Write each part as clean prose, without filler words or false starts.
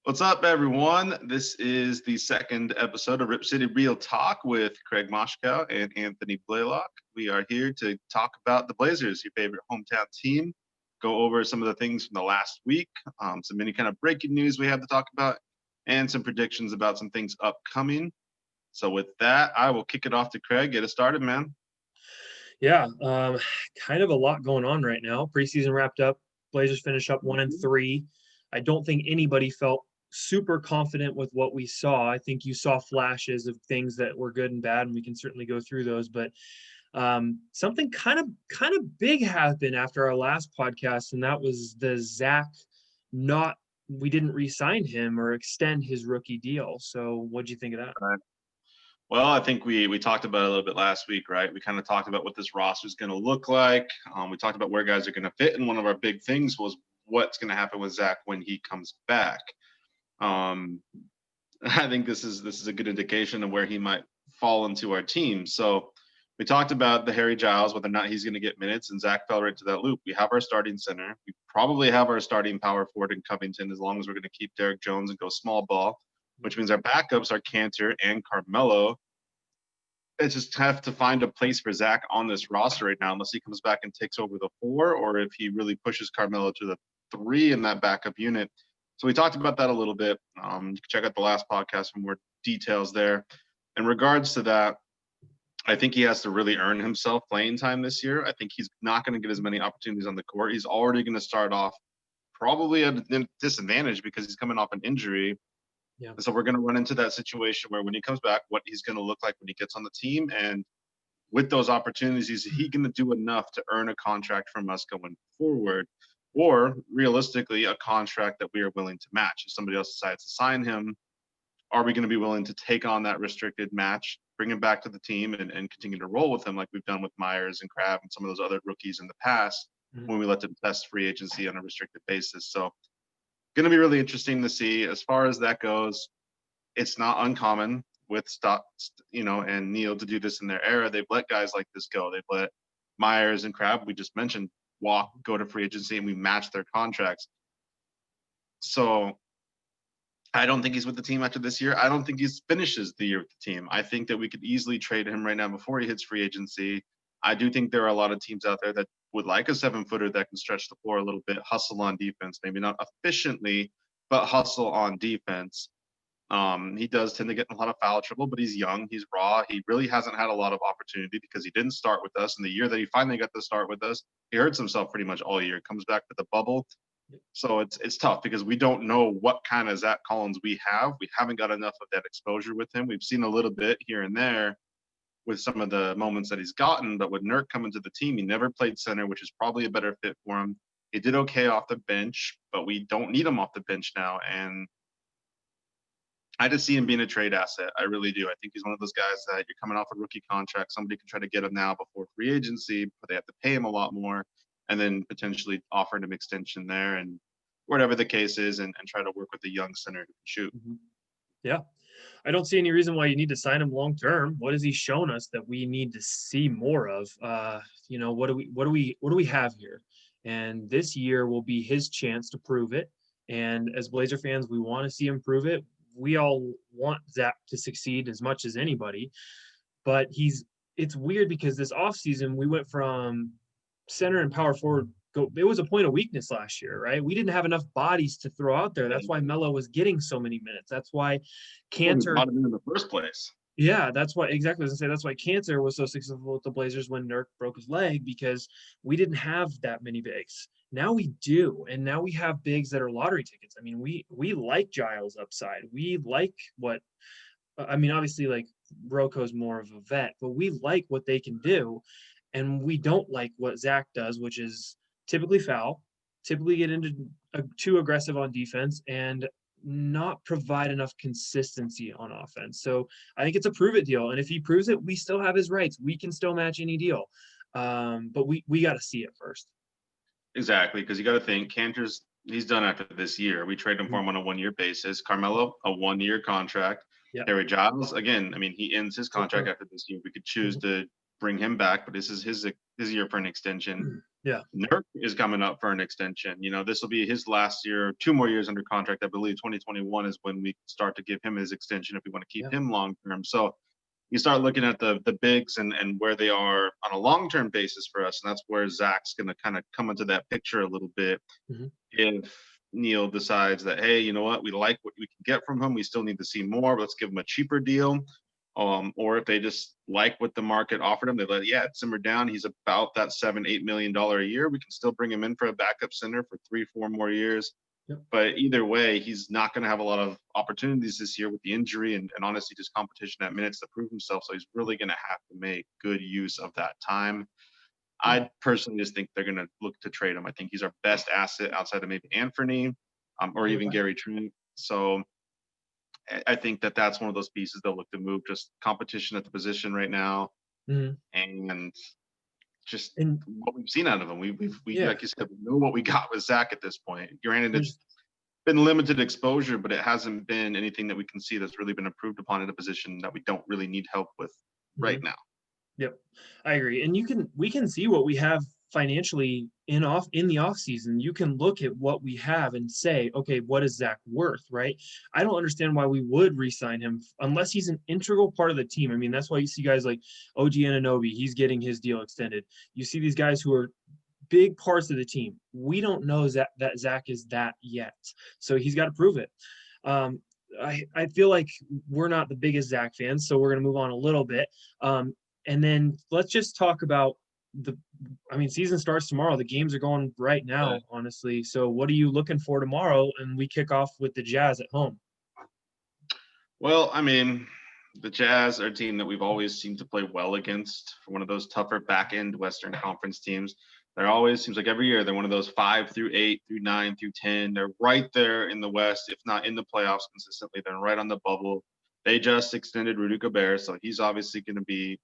What's up, everyone? This is the second episode of Rip City Real Talk with Craig Moshkow and Anthony Blaylock. We are here to talk about the Blazers, your favorite hometown team, go over some of the things from the last week, any kind of breaking news we have to talk about, and some predictions about some things upcoming. So with that, I will kick it off to Craig. Get us started, man. Yeah, kind of a lot going on right now. Preseason wrapped up. Blazers finish up 1-3. I don't think anybody felt super confident with what we saw. I think you saw flashes of things that were good and bad, and we can certainly go through those. But something kind of big happened after our last podcast, and that was the Zach not. We didn't re-sign him or extend his rookie deal. So, what'd you think of that? Well, I think we talked about it a little bit last week, right? We kind of talked about what this roster is going to look like. We talked about where guys are going to fit, and one of our big things was what's going to happen with Zach when he comes back. Um, I think this is a good indication of where he might fall into our team. So we talked about the Harry Giles, whether or not he's going to get minutes, and Zach fell right to that loop. We have our starting center. We probably have our starting power forward in Covington, as long as we're going to keep Derek Jones and go small ball, which means our backups are Cantor and Carmelo. It's just tough to find a place for Zach on this roster right now, unless he comes back and takes over the 4, or if he really pushes Carmelo to the 3 in that backup unit. So we talked about that a little bit. You can check out the last podcast for more details there. In regards to that, I think he has to really earn himself playing time this year. I think he's not going to get as many opportunities on the court. He's already going to start off probably at a disadvantage because he's coming off an injury. Yeah. So we're going to run into that situation where when he comes back, what he's going to look like when he gets on the team. And with those opportunities, is he going to do enough to earn a contract from us going forward? Or realistically, a contract that we are willing to match. If somebody else decides to sign him, are we going to be willing to take on that restricted match, bring him back to the team, and continue to roll with him like we've done with Myers and Crabbe and some of those other rookies in the past when we let them test free agency on a restricted basis? So going to be really interesting to see. As far as that goes, it's not uncommon with Stock, and Neil to do this in their era. They've let guys like this go. They've let Myers and Crabbe, we just mentioned, go to free agency, and we match their contracts. So I don't think he's with the team after this year. I don't think he finishes the year with the team. I think that we could easily trade him right now before he hits free agency. I do think there are a lot of teams out there that would like a 7-footer that can stretch the floor a little bit, hustle on defense, maybe not efficiently, but hustle on defense. He does tend to get in a lot of foul trouble, but he's young, he's raw. He really hasn't had a lot of opportunity because he didn't start with us. And the year that he finally got to start with us, he hurts himself pretty much all year. Comes back to the bubble. So it's tough because we don't know what kind of Zach Collins we have. We haven't got enough of that exposure with him. We've seen a little bit here and there with some of the moments that he's gotten, but with Nurk coming to the team, he never played center, which is probably a better fit for him. He did okay off the bench, but we don't need him off the bench now. And I just see him being a trade asset. I really do. I think he's one of those guys that you're coming off a rookie contract. Somebody can try to get him now before free agency, but they have to pay him a lot more, and then potentially offer him extension there and whatever the case is, and try to work with the young center who can shoot. Mm-hmm. Yeah. I don't see any reason why you need to sign him long term. What has he shown us that we need to see more of? What do we have here? And this year will be his chance to prove it. And as Blazer fans, we want to see him prove it. We all want Zach to succeed as much as anybody. But it's weird because this offseason we went from center and power forward. It was a point of weakness last year, right? We didn't have enough bodies to throw out there. That's why Melo was getting so many minutes. That's why Cantor brought him in the first place. Yeah, that's why exactly. As I say, that's why Cantor was so successful with the Blazers when Nurk broke his leg, because we didn't have that many bigs. Now we do, and now we have bigs that are lottery tickets. I mean, we like Giles' upside. We like obviously, like Roko's more of a vet, but we like what they can do, and we don't like what Zach does, which is typically foul, typically get into too aggressive on defense, and not provide enough consistency on offense. So I think it's a prove it deal. And if he proves it, we still have his rights. We can still match any deal. But we got to see it first. Exactly, because you got to think he's done after this year. We trade him for him on a 1-year basis. Carmelo, a 1-year contract. Yeah. Harry Giles, again, I mean, he ends his contract after this year. We could choose to bring him back, but this is his year for an extension. Yeah. Nurk is coming up for an extension. This will be his last year, 2 more years under contract. I believe 2021 is when we start to give him his extension if we want to keep Yeah. him long term. So you start looking at the bigs and where they are on a long term basis for us, and that's where Zach's going to kind of come into that picture a little bit. Mhm. If Neil decides that, hey, you know what, we like what we can get from him, we still need to see more. Let's give him a cheaper deal. Or if they just like what the market offered him, they let it simmer down. He's about that $7-8 million a year. We can still bring him in for a backup center for 3-4 more years. Yep. But either way, he's not going to have a lot of opportunities this year with the injury and honestly just competition at minutes to prove himself. So he's really going to have to make good use of that time. I personally just think they're going to look to trade him. I think he's our best asset outside of maybe Anthony or even Gary Trent. So I think that's one of those pieces they'll look to move. Just competition at the position right now, Mhm. and just And what we've seen out of him. We yeah, like you said, we know what we got with Zach at this point. Granted, it's there's been limited exposure, but it hasn't been anything that we can see that's really been improved upon in a position that we don't really need help with right mhm. now. Yep, I agree. And we can see what we have financially in the off season. You can look at what we have and say, okay, what is Zach worth, right? I don't understand why we would re-sign him unless he's an integral part of the team. I mean, that's why you see guys like OG Anunoby, he's getting his deal extended. You see these guys who are big parts of the team. We don't know that Zach is that yet, so he's got to prove it. Um, I feel like we're not the biggest Zach fans, so we're going to move on a little bit. And then let's just talk about season starts tomorrow. The games are going right now, honestly. So what are you looking for tomorrow? And we kick off with the Jazz at home. Well, the Jazz are a team that we've always seemed to play well against for one of those tougher back end Western Conference teams. They're always seems like every year they're one of those 5 through 8 through 9 through 10. They're right there in the West, if not in the playoffs consistently. They're right on the bubble. They just extended Rudy Gobert, so he's obviously going to be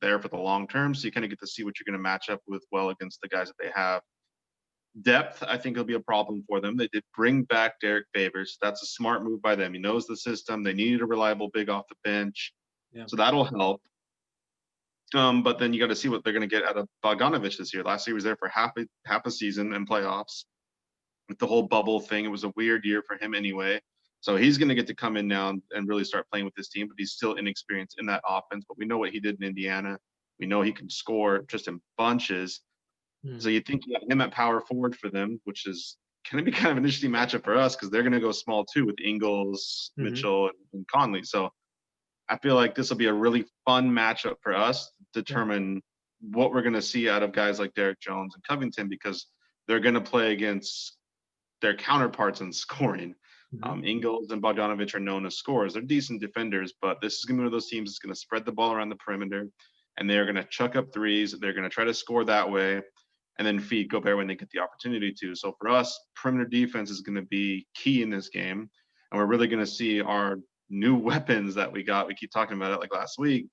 there for the long term. So you kind of get to see what you're going to match up with well against the guys that they have. Depth, I think, will be a problem for them. They did bring back Derek Favors. That's a smart move by them. He knows the system. They needed a reliable big off the bench, Yeah. so that'll help. But then you got to see what they're going to get out of Bogdanovich this year. Last year he was there for half a season in playoffs. With the whole bubble thing, it was a weird year for him anyway. So he's going to get to come in now and really start playing with this team, but he's still inexperienced in that offense. But we know what he did in Indiana. We know he can score just in bunches. So you think you have him at power forward for them, which is going to be kind of an interesting matchup for us because they're going to go small too with Ingles, Mitchell, and Conley. So I feel like this will be a really fun matchup for us to determine what we're going to see out of guys like Derek Jones and Covington because they're going to play against their counterparts in scoring. Ingles and Bogdanovich are known as scorers. They're decent defenders, but this is going to be one of those teams that's going to spread the ball around the perimeter, and they're going to chuck up threes. They're going to try to score that way, and then feed Gobert when they get the opportunity to. So for us, perimeter defense is going to be key in this game, and we're really going to see our new weapons that we got. We keep talking about it like last week.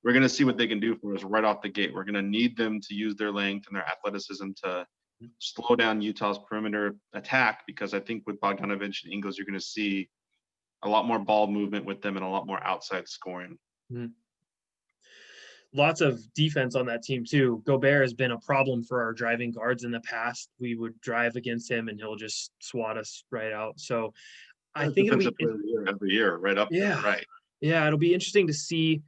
We're going to see what they can do for us right off the gate. We're going to need them to use their length and their athleticism to slow down Utah's perimeter attack because I think with Bogdanovich and Ingles, you're going to see a lot more ball movement with them and a lot more outside scoring. Lots of defense on that team too. Gobert has been a problem for our driving guards in the past. We would drive against him and he'll just swat us right out. So I think it'll be every year, right up there, right? Yeah, it'll be interesting to see.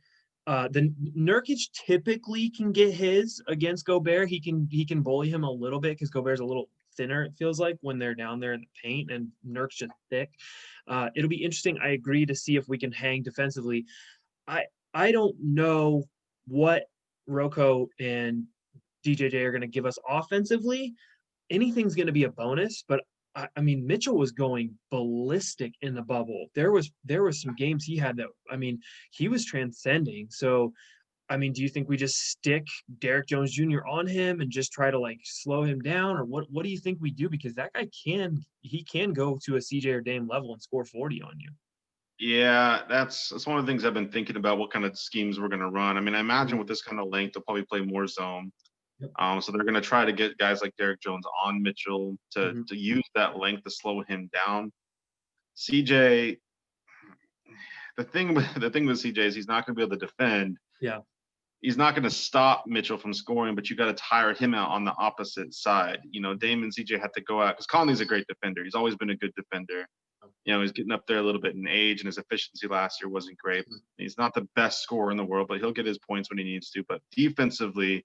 The Nurkic typically can get his against Gobert. He can bully him a little bit because Gobert's a little thinner, it feels like, when they're down there in the paint, and Nurk's just thick. It'll be interesting. I agree to see if we can hang defensively. I don't know what Rocco and DJJ are going to give us offensively. Anything's going to be a bonus, but I mean, Mitchell was going ballistic in the bubble. There was some games he had that, he was transcending. So, do you think we just stick Derek Jones Jr. on him and just try to slow him down, or what do you think we do? Because that guy can go to a CJ or Dame level and score 40 on you. Yeah, that's one of the things I've been thinking about, what kind of schemes we're going to run. I imagine with this kind of length, they'll probably play more zone. So they're going to try to get guys like Derek Jones on Mitchell to use that length to slow him down. CJ, the thing with CJ is he's not going to be able to defend. Yeah. he's not going to stop Mitchell from scoring, but you got to tire him out on the opposite side. Dame and CJ had to go out because Conley's a great defender. He's always been a good defender. He's getting up there a little bit in age, and his efficiency last year wasn't great. He's not the best scorer in the world, but he'll get his points when he needs to. But defensively,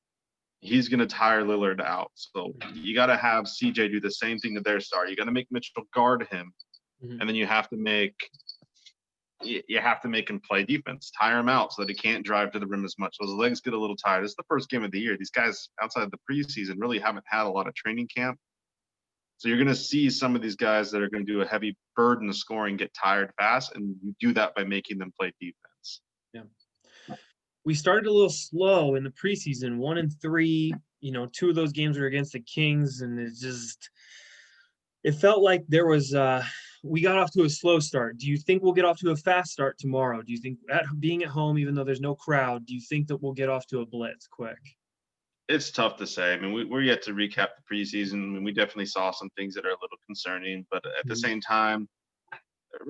he's going to tire Lillard out. So you got to have CJ do the same thing to their star. You got to make Mitchell guard him, and then you have to make him play defense, tire him out so that he can't drive to the rim as much. So his legs get a little tired. It's the first game of the year. These guys outside of the preseason really haven't had a lot of training camp. So you're going to see some of these guys that are going to do a heavy burden of scoring get tired fast, and you do that by making them play defense. Yeah. We started a little slow in the preseason, 1-3. 2 of those games were against the Kings, and it felt like there was we got off to a slow start. Do you think we'll get off to a fast start tomorrow? Do you think being at home, even though there's no crowd, do you think that we'll get off to a blitz quick? It's tough to say. I mean, we're yet to recap the preseason. I mean, we definitely saw some things that are a little concerning, but at the same time,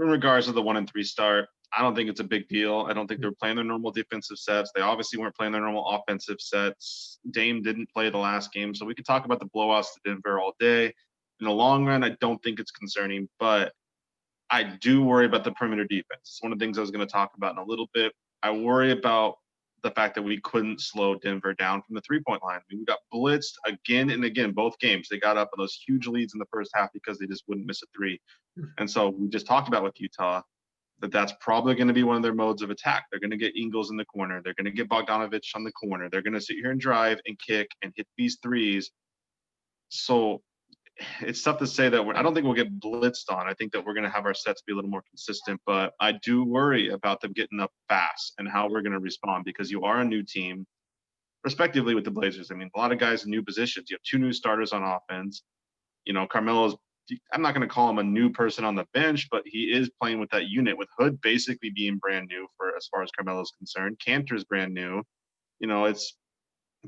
in regards to the 1-3 start, I don't think it's a big deal. I don't think they're playing their normal defensive sets. They obviously weren't playing their normal offensive sets. Dame didn't play the last game, so we could talk about the blowouts to Denver all day. In the long run, I don't think it's concerning, but I do worry about the perimeter defense. It's one of the things I was going to talk about in a little bit. I worry about the fact that we couldn't slow Denver down from the three-point line. I mean, we got blitzed again and again, both games. They got up on those huge leads in the first half because they just wouldn't miss a three. And so we just talked about with Utah that's probably going to be one of their modes of attack. They're going to get Ingles in the corner. They're going to get Bogdanovich on the corner. They're going to sit here and drive and kick and hit these threes. So it's tough to say that I don't think we'll get blitzed on. I think that we're going to have our sets be a little more consistent, but I do worry about them getting up fast and how we're going to respond because you are a new team, respectively with the Blazers. I mean, a lot of guys in new positions. You have 2 new starters on offense. Carmelo's, I'm not going to call him a new person on the bench, but he is playing with that unit with Hood basically being brand new for as far as Carmelo's concerned. Cantor's brand new.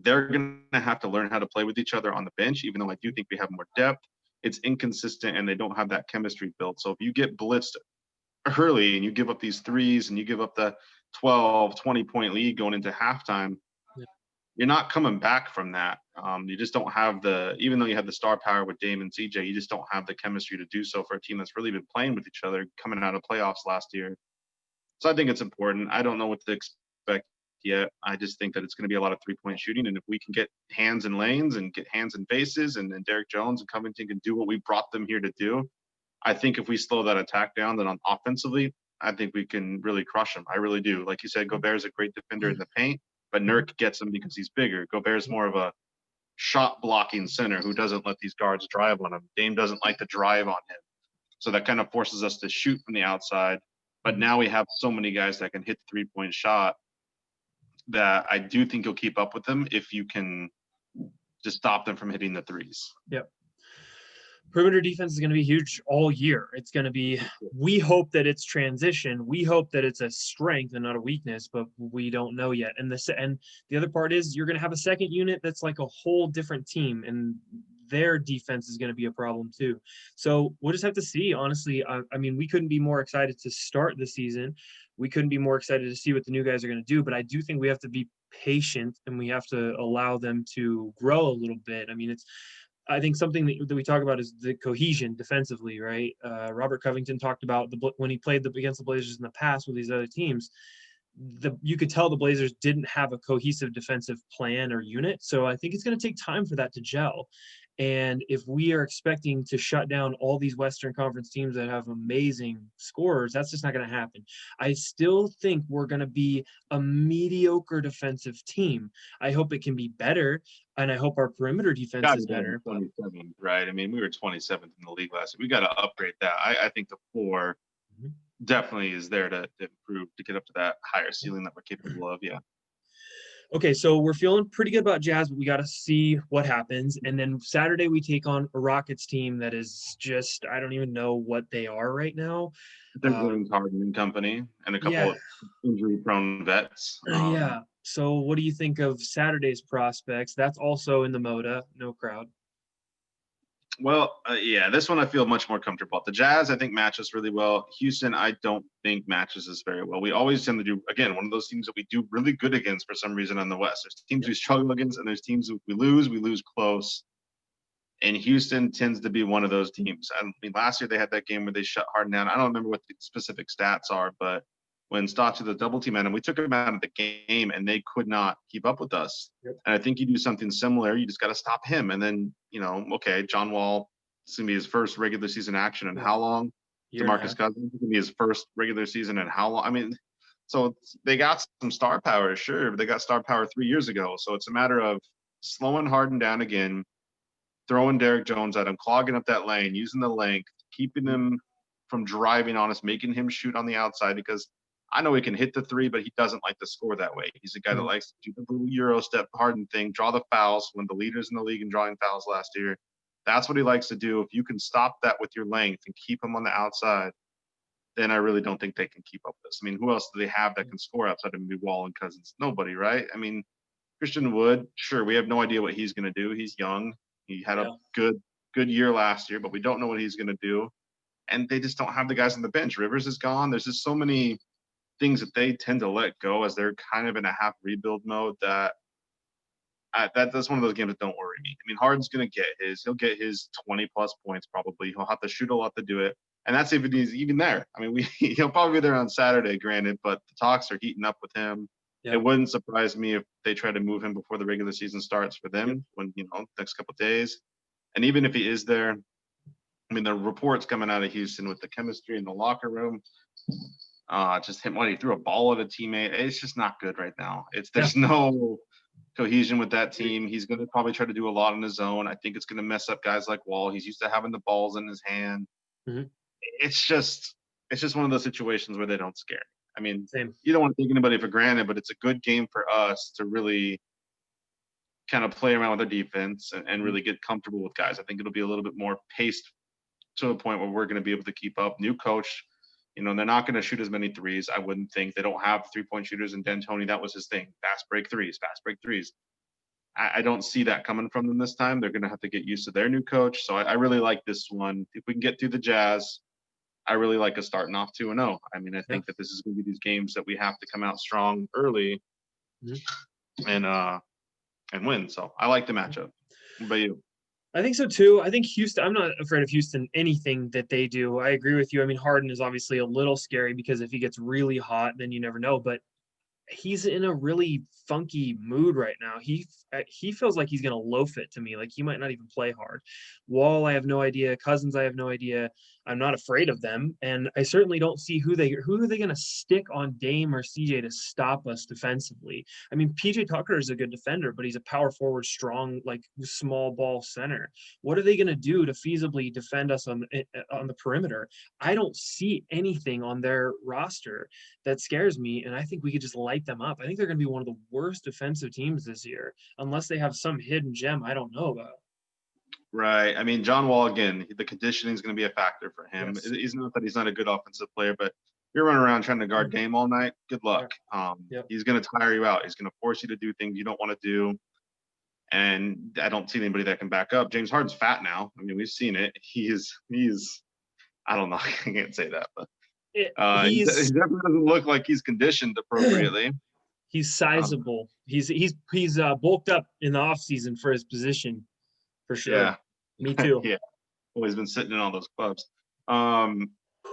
They're going to have to learn how to play with each other on the bench, even though I do think we have more depth. It's inconsistent, and they don't have that chemistry built. So if you get blitzed early and you give up these threes and you give up the 12, 20-point lead going into halftime, you're not coming back from that. You just don't have even though you have the star power with Dame and CJ, you just don't have the chemistry to do so for a team that's really been playing with each other coming out of playoffs last year. So I think it's important. I don't know what to expect yet. I just think that it's going to be a lot of 3-point shooting. And if we can get hands in lanes and get hands in faces and then Derrick Jones and Covington can do what we brought them here to do, I think if we slow that attack down, then on offensively, I think we can really crush them. I really do. Like you said, Gobert's a great defender in the paint, but Nurk gets him because he's bigger. Gobert's more of a shot blocking center who doesn't let these guards drive on him. Dame doesn't like to drive on him. So that kind of forces us to shoot from the outside. But now we have so many guys that can hit the 3-point shot that I do think you'll keep up with them if you can just stop them from hitting the threes. Yep. Perimeter defense is going to be huge all year. It's going to be, we hope that it's transition. We hope that it's a strength and not a weakness, but we don't know yet. And the other part is you're going to have a second unit that's like a whole different team, and their defense is going to be a problem too. So we'll just have to see, honestly. I mean, we couldn't be more excited to start the season. We couldn't be more excited to see what the new guys are going to do, but I do think we have to be patient and we have to allow them to grow a little bit. I mean, I think something that we talk about is the cohesion defensively, right? Robert Covington talked about when he played against the Blazers in the past with these other teams, you could tell the Blazers didn't have a cohesive defensive plan or unit. So I think it's going to take time for that to gel. And if we are expecting to shut down all these Western Conference teams that have amazing scorers, that's just not going to happen. I still think we're going to be a mediocre defensive team. I hope it can be better, and I hope our perimeter defense is better. 27, right? I mean, we were 27th in the league last year. We got to upgrade that. I think the floor definitely is there to improve, to get up to that higher ceiling that we're capable of. Yeah. Okay, so we're feeling pretty good about Jazz, but we got to see what happens. And then Saturday we take on a Rockets team that is just, I don't even know what they are right now. They're James Harden and company and a couple of injury-prone vets. Yeah. So what do you think of Saturday's prospects? That's also in the Moda, no crowd. Well, yeah, this one I feel much more comfortable. The Jazz, I think, match us really well. Houston, I don't think matches us very well. We always tend to do, again, one of those teams that we do really good against for some reason on the West. There's teams Yep. we struggle against, and there's teams that we lose close. And Houston tends to be one of those teams. I mean, last year they had that game where they shut Harden down. I don't remember what the specific stats are, but when Stock to the double team and we took them out of the game and they could not keep up with us. Yep. And I think you do something similar. You just got to stop him. And then, okay, John Wall, it's going to be his first regular season action. And Yeah. how long? Year and a DeMarcus half. Cousins is going to be his first regular season. And how long? I mean, so they got some star power, sure. But they got star power 3 years ago. So it's a matter of slowing Harden down again, throwing Derek Jones at him, clogging up that lane, using the length, keeping him from driving on us, making him shoot on the outside, because I know he can hit the three, but he doesn't like to score that way. He's a guy that likes to do the little Euro step Harden thing, draw the fouls, one of the leaders in the league in drawing fouls last year. That's what he likes to do. If you can stop that with your length and keep him on the outside, then I really don't think they can keep up with this. I mean, who else do they have that can score outside of Wall and Cousins? Nobody, right? I mean, Christian Wood, sure, we have no idea what he's going to do. He's young. He had a good year last year, but we don't know what he's going to do. And they just don't have the guys on the bench. Rivers is gone. There's just so many things that they tend to let go as they're kind of in a half rebuild mode that's one of those games that don't worry me. I mean, Harden's going to get he'll get his 20 plus points probably. He'll have to shoot a lot to do it. And that's if he's even there. I mean, he'll probably be there on Saturday, granted, but the talks are heating up with him. Yeah. It wouldn't surprise me if they try to move him before the regular season starts for them when, next couple of days. And even if he is there, I mean, the reports coming out of Houston with the chemistry in the locker room, just him when he threw a ball at a teammate, it's just not good right now. There's no cohesion with that team. He's going to probably try to do a lot on his own. I think it's going to mess up guys like Wall. He's used to having the balls in his hand. Mm-hmm. It's just one of those situations where they don't scare. I mean, Same. You don't want to take anybody for granted, but it's a good game for us to really kind of play around with our defense and really get comfortable with guys. I think it'll be a little bit more paced to the point where we're going to be able to keep up. New coach, they're not going to shoot as many threes. I wouldn't think. They don't have 3-point shooters, and D'Antoni, that was his thing. Fast break threes. I don't see that coming from them this time. They're going to have to get used to their new coach. So I really like this one. If we can get through the Jazz, I really like us starting off 2-0. I mean, I think that this is going to be these games that we have to come out strong early and win. So I like the matchup. What about you? I think so too. I think Houston, I'm not afraid of Houston, anything that they do. I agree with you. I mean, Harden is obviously a little scary because if he gets really hot, then you never know. But he's in a really funky mood right now. He feels like he's going to loaf it to me. Like he might not even play hard. Wall, I have no idea. Cousins, I have no idea. I'm not afraid of them, and I certainly don't see who are they going to stick on Dame or CJ to stop us defensively. I mean, PJ Tucker is a good defender, but he's a power forward, strong, like small ball center. What are they going to do to feasibly defend us on the perimeter? I don't see anything on their roster that scares me, and I think we could just light them up. I think they're going to be one of the worst defensive teams this year, unless they have some hidden gem I don't know about. Right. I mean, John Wall, again, the conditioning is going to be a factor for him. Yes. It's not that he's not a good offensive player, but you're running around trying to guard Dame all night. Good luck. He's going to tire you out. He's going to force you to do things you don't want to do. And I don't see anybody that can back up. James Harden's fat now. I mean, we've seen it. He's I don't know. I can't say that, but he definitely doesn't look like he's conditioned appropriately. He's sizable. He's bulked up in the offseason for his position, for sure. Yeah. Me too. Yeah. Well, he's been sitting in all those clubs.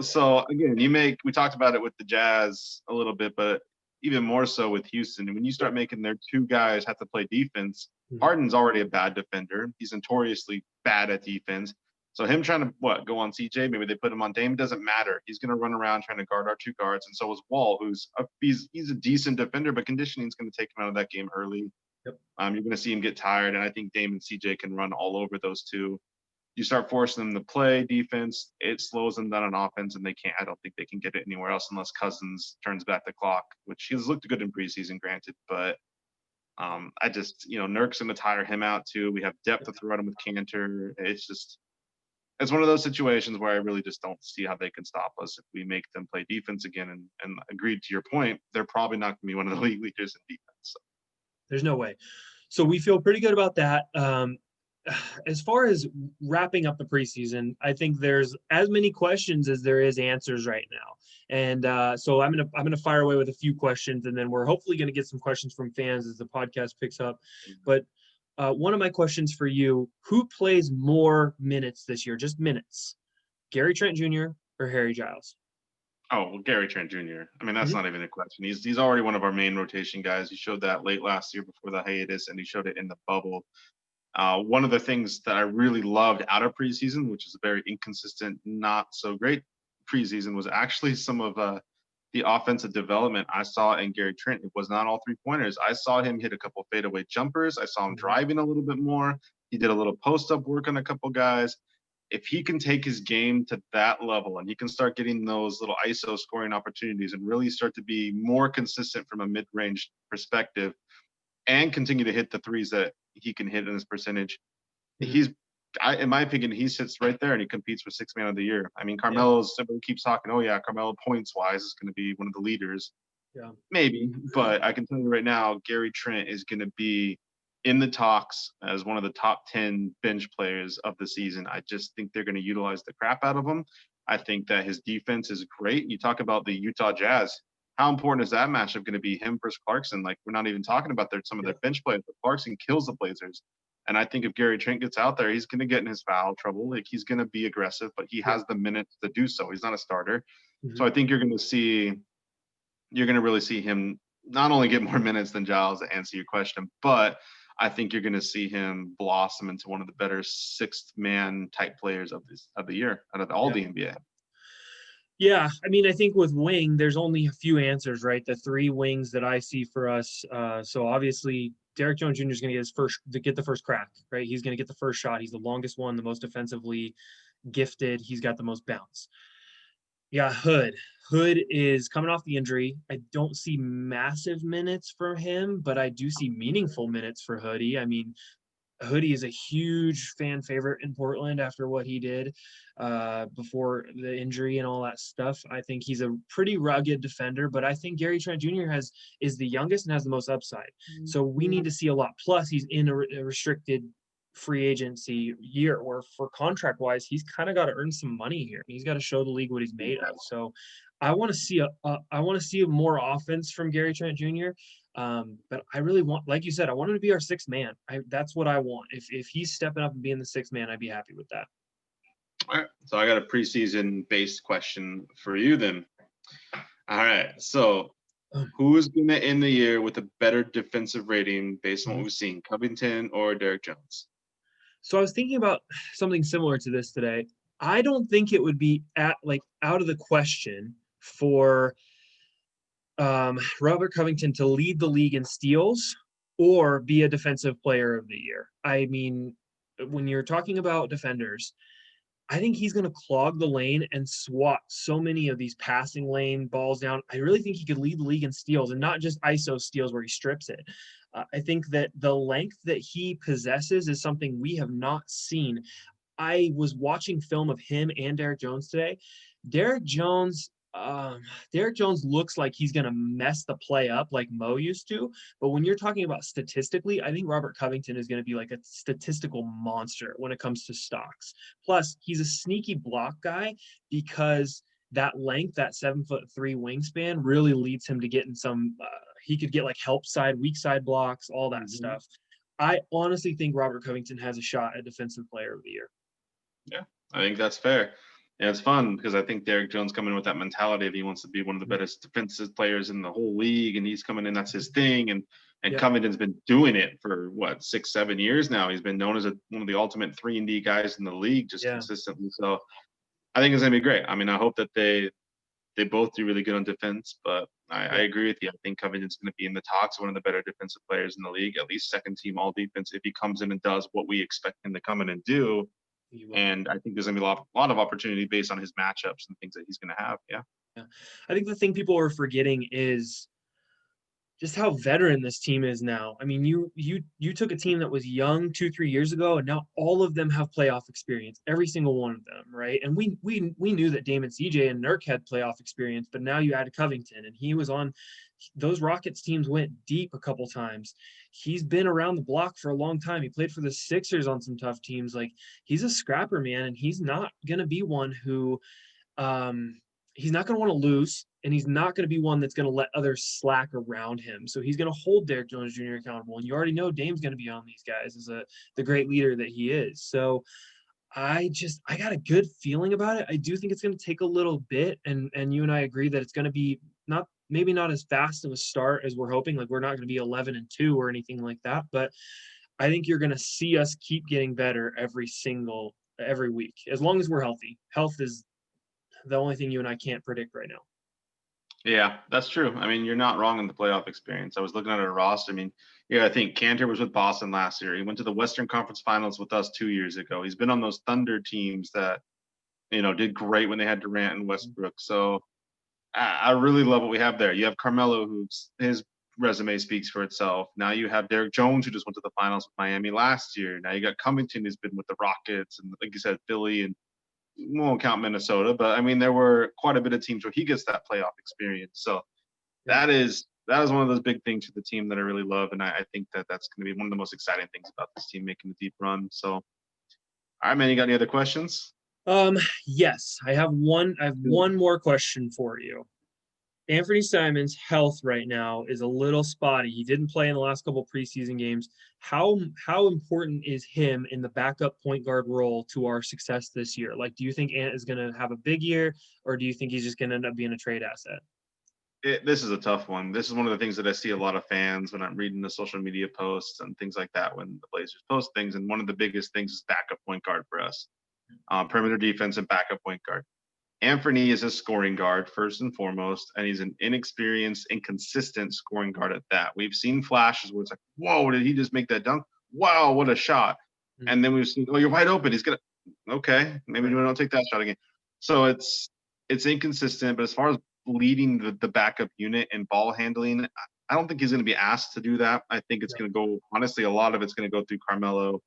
So again, we talked about it with the Jazz a little bit, but even more so with Houston. And when you start making their two guys have to play defense, Harden's already a bad defender. He's notoriously bad at defense. So him trying to go on CJ, maybe they put him on Dame, doesn't matter. He's going to run around trying to guard our two guards, and so is Wall, he's a decent defender, but conditioning is going to take him out of that game early. Yep. You're going to see him get tired, and I think Dame and CJ can run all over those two. You start forcing them to play defense, it slows them down on offense, and I don't think they can get it anywhere else unless Cousins turns back the clock, which he's looked good in preseason, granted, but I just, Nurk's going to tire him out too. We have depth to throw at him with Cantor. It's one of those situations where I really just don't see how they can stop us if we make them play defense again. And agreed to your point, they're probably not going to be one of the league leaders in defense. So. There's no way. So we feel pretty good about that. as far as wrapping up the preseason, I think there's as many questions as there is answers right now. And so I'm gonna fire away with a few questions, and then we're hopefully gonna get some questions from fans as the podcast picks up. But one of my questions for you: who plays more minutes this year? Just minutes. Gary Trent Jr. or Harry Giles? Oh, well, Gary Trent Jr. I mean, that's Mhm. not even a question. He's already one of our main rotation guys. He showed that late last year before the hiatus, and he showed it in the bubble. One of the things that I really loved out of preseason, which is a very inconsistent, not so great preseason, was actually some of the offensive development I saw in Gary Trent. It was not all 3-pointers. I saw him hit a couple fadeaway jumpers. I saw him Mhm. driving a little bit more. He did a little post up work on a couple guys. If he can take his game to that level and he can start getting those little ISO scoring opportunities and really start to be more consistent from a mid range perspective and continue to hit the threes that he can hit in his percentage, Mhm. he's in my opinion, he sits right there and he competes for six man of the year. I mean, Yeah. Carmelo's everybody keeps talking, oh yeah, Carmelo points wise is going to be one of the leaders. Yeah. Maybe, but I can tell you right now, Gary Trent is going to be in the talks as one of the top 10 bench players of the season. I just think they're going to utilize the crap out of him. I think that his defense is great. You talk about the Utah Jazz. How important is that matchup going to be, him versus Clarkson? Like, we're not even talking about some of Yeah. their bench players, but Clarkson kills the Blazers. And I think if Gary Trent gets out there, he's going to get in his foul trouble. Like, he's going to be aggressive, but he Yeah. has the minutes to do so. He's not a starter. So Mhm. I think you're going to really see him not only get more minutes than Giles to answer your question, but I think you're going to see him blossom into one of the better sixth man type players of the year out of all Yeah. the NBA. Yeah, I mean, I think with wing, there's only a few answers, right? The three wings that I see for us. So obviously, Derek Jones Jr. is going to get the first crack, right? He's going to get the first shot. He's the longest one, the most offensively gifted. He's got the most bounce. Yeah, Hood. Hood is coming off the injury. I don't see massive minutes for him, but I do see meaningful minutes for Hoodie. I mean, Hoodie is a huge fan favorite in Portland after what he did before the injury and all that stuff. I think he's a pretty rugged defender, but I think Gary Trent Jr. is the youngest and has the most upside. So we need to see a lot. Plus, he's in a restricted free agency year where for contract wise, he's kind of got to earn some money here. He's got to show the league what he's made of. So I want to see I want to see more offense from Gary Trent Jr. But I really want, like you said, I want him to be our sixth man. That's what I want. If he's stepping up and being the sixth man, I'd be happy with that. All right. So I got a preseason based question for you then. All right. So who is going to end the year with a better defensive rating based on what we've seen, Covington or Derek Jones? So I was thinking about something similar to this today. I don't think it would be out of the question for Robert Covington to lead the league in steals or be a defensive player of the year. I mean, when you're talking about defenders, I think he's going to clog the lane and swat so many of these passing lane balls down. I really think he could lead the league in steals and not just ISO steals where he strips it. I think that the length that he possesses is something we have not seen. I was watching film of him and Derek Jones today. Derek Jones, Derek Jones looks like he's going to mess the play up like Mo used to. But when you're talking about statistically, I think Robert Covington is going to be like a statistical monster when it comes to stocks. Plus, he's a sneaky block guy because that length, that 7'3" wingspan, really leads him to getting some. He could get like help side, weak side blocks, all that stuff. I honestly think Robert Covington has a shot at Defensive Player of the Year. Yeah, I think that's fair. And it's fun because I think Derek Jones coming in with that mentality that he wants to be one of the best defensive players in the whole league, and he's coming in, that's his thing. And Yeah. Covington's been doing it for what, 6-7 years now. He's been known as one of the ultimate 3-and-D guys in the league, just consistently. So I think it's gonna be great. I mean, I hope that they both do really good on defense, but I agree with you. I think Covington's going to be in the talks, one of the better defensive players in the league, at least second team all defense if he comes in and does what we expect him to come in and do. And I think there's going to be a lot of opportunity based on his matchups and things that he's going to have. Yeah. I think the thing people are forgetting is just how veteran this team is now. I mean, you took a team that was young 2, 3 years ago, and now all of them have playoff experience, every single one of them, right? And we knew that Damon CJ and Nurk had playoff experience, but now you add Covington, and he was on those Rockets teams went deep a couple times. He's been around the block for a long time. He played for the Sixers on some tough teams. Like he's a scrapper, man, and he's not gonna be one who um he's not going to want to lose, and he's not going to be one that's going to let others slack around him. So he's going to hold Derek Jones Jr. accountable. And you already know Dame's going to be on these guys as the great leader that he is. So I got a good feeling about it. I do think it's going to take a little bit, and you and I agree that it's going to be maybe not as fast of a start as we're hoping. Like we're not going to be 11-2 or anything like that, but I think you're going to see us keep getting better every week as long as we're healthy. Health is the only thing you and I can't predict right now. Yeah, that's true. I mean, you're not wrong in the playoff experience. I was looking at our roster. I mean, yeah, I think Cantor was with Boston last year. He went to the Western Conference Finals with us 2 years ago. He's been on those Thunder teams that, did great when they had Durant and Westbrook. So I really love what we have there. You have Carmelo, his resume speaks for itself. Now you have Derek Jones, who just went to the finals with Miami last year. Now you got Covington, who's been with the Rockets and, like you said, Philly, and won't count Minnesota, but I mean, there were quite a bit of teams where he gets that playoff experience. So that is one of those big things for the team that I really love, and I think that that's going to be one of the most exciting things about this team making a deep run. So, all right, man, you got any other questions? Yes, I have one more question for you. Anthony Simons' health right now is a little spotty. He didn't play in the last couple preseason games. How important is him in the backup point guard role to our success this year? Like, do you think Ant is going to have a big year, or do you think he's just going to end up being a trade asset? This is a tough one. This is one of the things that I see a lot of fans when I'm reading the social media posts and things like that when the Blazers post things. And one of the biggest things is backup point guard for us, perimeter defense and backup point guard. Anthony is a scoring guard first and foremost, and he's an inexperienced, inconsistent scoring guard at that. We've seen flashes where it's like, whoa, did he just make that dunk? Wow, what a shot. Mm-hmm. And then we've seen, oh, you're wide open. He's going to, okay, maybe we don't take that shot again. So it's inconsistent, but as far as leading the backup unit and ball handling, I don't think he's going to be asked to do that. I think it's going to go, honestly, a lot of it's going to go through Carmelo.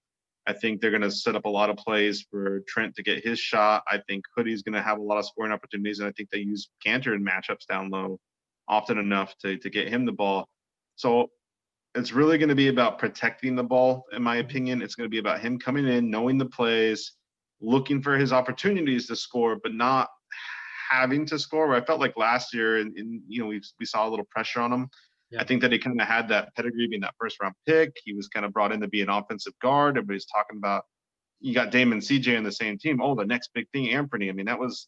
I think they're going to set up a lot of plays for Trent to get his shot. I think Hoodie's going to have a lot of scoring opportunities, and I think they use Cantor in matchups down low often enough to get him the ball. So it's really going to be about protecting the ball, in my opinion. It's going to be about him coming in, knowing the plays, looking for his opportunities to score, but not having to score. I felt like last year, and we saw a little pressure on him. Yeah. I think that he kind of had that pedigree being that first round pick. He was kind of brought in to be an offensive guard. Everybody's talking about, you got Damon CJ in the same team. Oh, the next big thing, Anthony. I mean, that's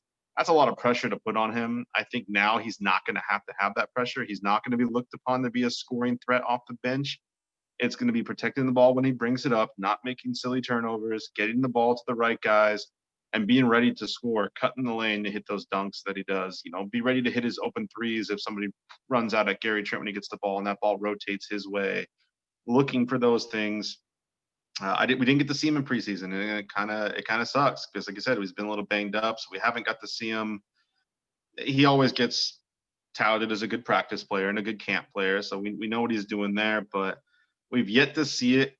a lot of pressure to put on him. I think now he's not going to have that pressure. He's not going to be looked upon to be a scoring threat off the bench. It's going to be protecting the ball when he brings it up, not making silly turnovers, getting the ball to the right guys, and being ready to score, cutting the lane to hit those dunks that he does. Be ready to hit his open threes if somebody runs out at Gary Trent when he gets the ball and that ball rotates his way. Looking for those things. We didn't get to see him in preseason, and it kind of sucks because, like I said, he's been a little banged up, so we haven't got to see him. He always gets touted as a good practice player and a good camp player, so we know what he's doing there, but we've yet to see it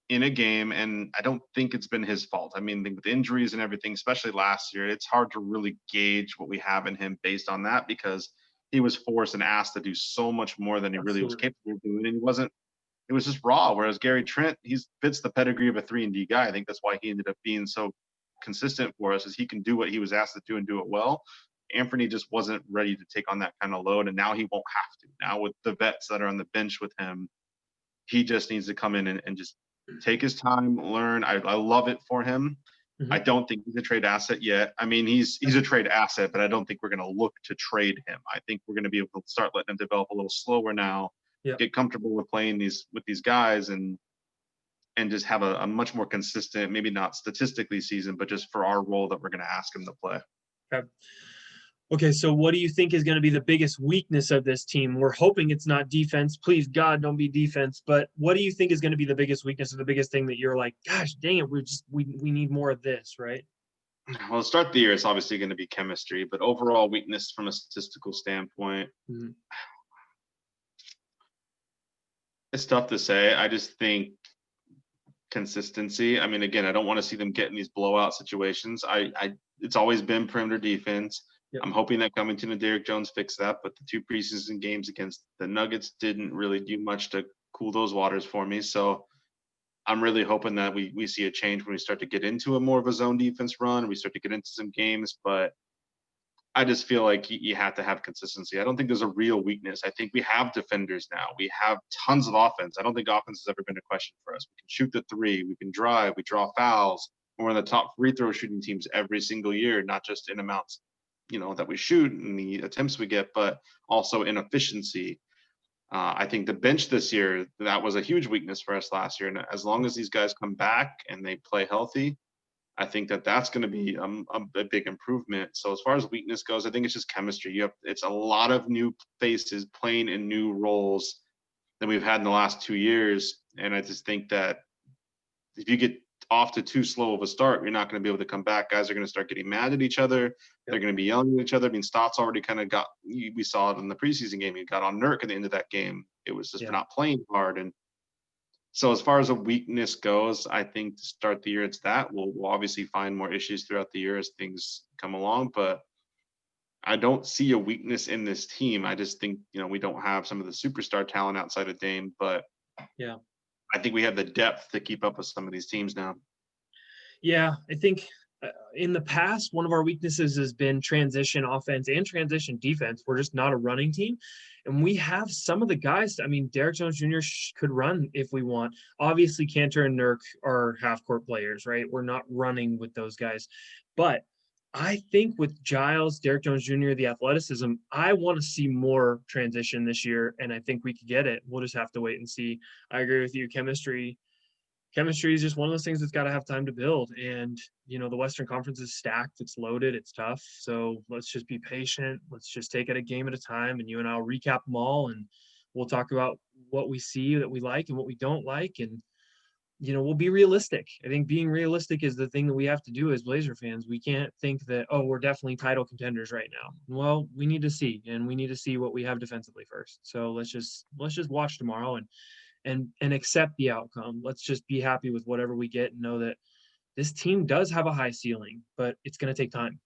in a game, and I don't think it's been his fault. I mean, with injuries and everything, especially last year, it's hard to really gauge what we have in him based on that because he was forced and asked to do so much more than he really was capable of doing, and it was just raw. Whereas Gary Trent, he fits the pedigree of a 3-and-D guy. I think that's why he ended up being so consistent for us, is he can do what he was asked to do and do it well. Anthony just wasn't ready to take on that kind of load, and now he won't have to. Now with the vets that are on the bench with him, he just needs to come in and just take his time, learn. I love it for him. Mm-hmm. I don't think he's a trade asset yet. I mean, he's a trade asset, but I don't think we're going to look to trade him. I think we're going to be able to start letting him develop a little slower now, get comfortable with playing with these guys, and just have a much more consistent, maybe not statistically season, but just for our role that we're going to ask him to play. Okay, so what do you think is going to be the biggest weakness of this team? We're hoping it's not defense. Please, God, don't be defense. But what do you think is going to be the biggest weakness or the biggest thing that you're like, gosh, dang it, we need more of this, right? Well, to start the year, it's obviously going to be chemistry, but overall weakness from a statistical standpoint, It's tough to say. I just think consistency. I mean, again, I don't want to see them get in these blowout situations. It's always been perimeter defense. Yep. I'm hoping that Covington and Derrick Jones fix that, but the 2 preseason games against the Nuggets didn't really do much to cool those waters for me. So I'm really hoping that we see a change when we start to get into a more of a zone defense run. We start to get into some games, but I just feel like you have to have consistency. I don't think there's a real weakness. I think we have defenders now. We have tons of offense. I don't think offense has ever been a question for us. We can shoot the three. We can drive. We draw fouls. We're one of the top free throw shooting teams every single year, not just in amounts, that we shoot and the attempts we get, but also in efficiency. I think the bench this year, that was a huge weakness for us last year. And as long as these guys come back and they play healthy, I think that that's going to be a big improvement. So as far as weakness goes, I think it's just chemistry. It's a lot of new faces playing in new roles than we've had in the last 2 years. And I just think that if you get off to too slow of a start, you're not going to be able to come back. Guys are going to start getting mad at each other. They're going to be yelling at each other. I mean, Stotts already kind of we saw it in the preseason game. He got on Nurk at the end of that game. It was just not playing hard. And so as far as a weakness goes, I think to start the year, it's that. We'll obviously find more issues throughout the year as things come along, but I don't see a weakness in this team. I just think, we don't have some of the superstar talent outside of Dame, but yeah, I think we have the depth to keep up with some of these teams now. Yeah, I think in the past, one of our weaknesses has been transition offense and transition defense. We're just not a running team. And we have some of the guys. I mean, Derrick Jones Jr. Could run if we want. Obviously, Cantor and Nurk are half-court players, right? We're not running with those guys. But I think with Giles, Derrick Jones Jr., the athleticism, I want to see more transition this year, and I think we could get it. We'll just have to wait and see. I agree with you. Chemistry is just one of those things that's got to have time to build. And, the Western Conference is stacked. It's loaded. It's tough. So let's just be patient. Let's just take it a game at a time. And you and I'll recap them all. And we'll talk about what we see that we like and what we don't like. And, we'll be realistic. I think being realistic is the thing that we have to do as Blazer fans. We can't think that, we're definitely title contenders right now. Well, we need to see, and we need to see what we have defensively first. So let's just watch tomorrow and accept the outcome. Let's just be happy with whatever we get and know that this team does have a high ceiling, but it's going to take time.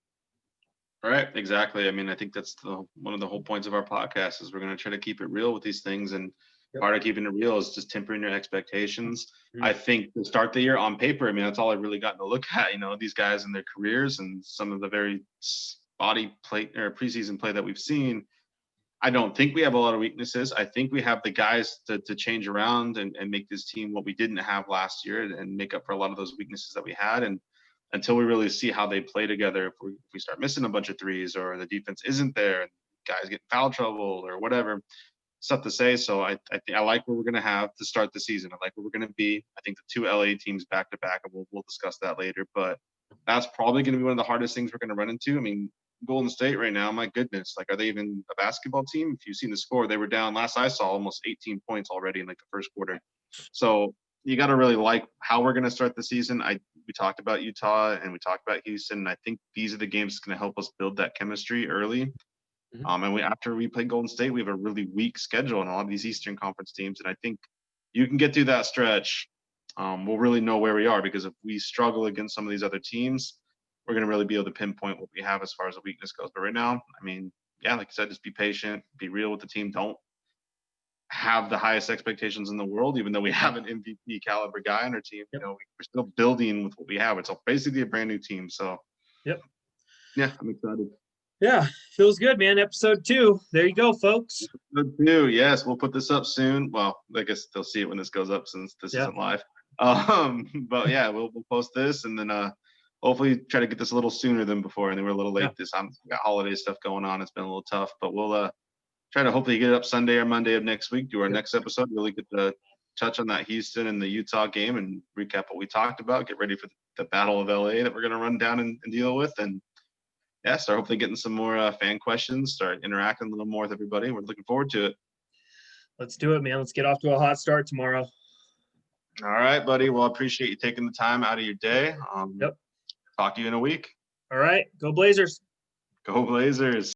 Right. Exactly. I mean, I think that's one of the whole points of our podcast is we're going to try to keep it real with these things. And part of keeping it real is just tempering your expectations. I think to start the year on paper, I mean, that's all I've really gotten to look at, these guys and their careers and some of the very spotty play or preseason play that we've seen. I don't think we have a lot of weaknesses. I think we have the guys to change around and make this team what we didn't have last year and make up for a lot of those weaknesses that we had. And until we really see how they play together, if we start missing a bunch of threes or the defense isn't there and guys get in foul trouble or whatever, it's tough to say. So I think I like what we're going to have to start the season. I like where we're going to be. I think the 2 LA teams back to back, and we'll discuss that later. But that's probably going to be one of the hardest things we're going to run into. I mean, Golden State right now, my goodness, like, are they even a basketball team? If you've seen the score, they were down last I saw almost 18 points already in like the first quarter. So you got to really like how we're going to start the season. We talked about Utah and we talked about Houston. And I think these are the games that's going to help us build that chemistry early. And after we play Golden State, we have a really weak schedule in a lot of these Eastern Conference teams. And I think you can get through that stretch. We'll really know where we are, because if we struggle against some of these other teams, we're going to really be able to pinpoint what we have as far as a weakness goes. But right now, I mean, yeah, like I said, just be patient, be real with the team. Don't have the highest expectations in the world, even though we have an MVP caliber guy on our team. We're still building with what we have. It's basically a brand new team. So, yeah, I'm excited. Yeah, feels good, man. Episode 2. There you go, folks. Episode 2. Yes, we'll put this up soon. Well, I guess they'll see it when this goes up since this isn't live. But yeah, we'll post this and then hopefully try to get this a little sooner than before. And then we're a little late this time. We got holiday stuff going on. It's been a little tough, but we'll try to hopefully get it up Sunday or Monday of next week. Do our next episode. Really get to touch on that Houston and the Utah game and recap what we talked about. Get ready for the Battle of LA that we're going to run down and deal with. And yeah, start hopefully getting some more fan questions, start interacting a little more with everybody. We're looking forward to it. Let's do it, man. Let's get off to a hot start tomorrow. All right, buddy. Well, I appreciate you taking the time out of your day. Talk to you in a week. All right. Go Blazers. Go Blazers.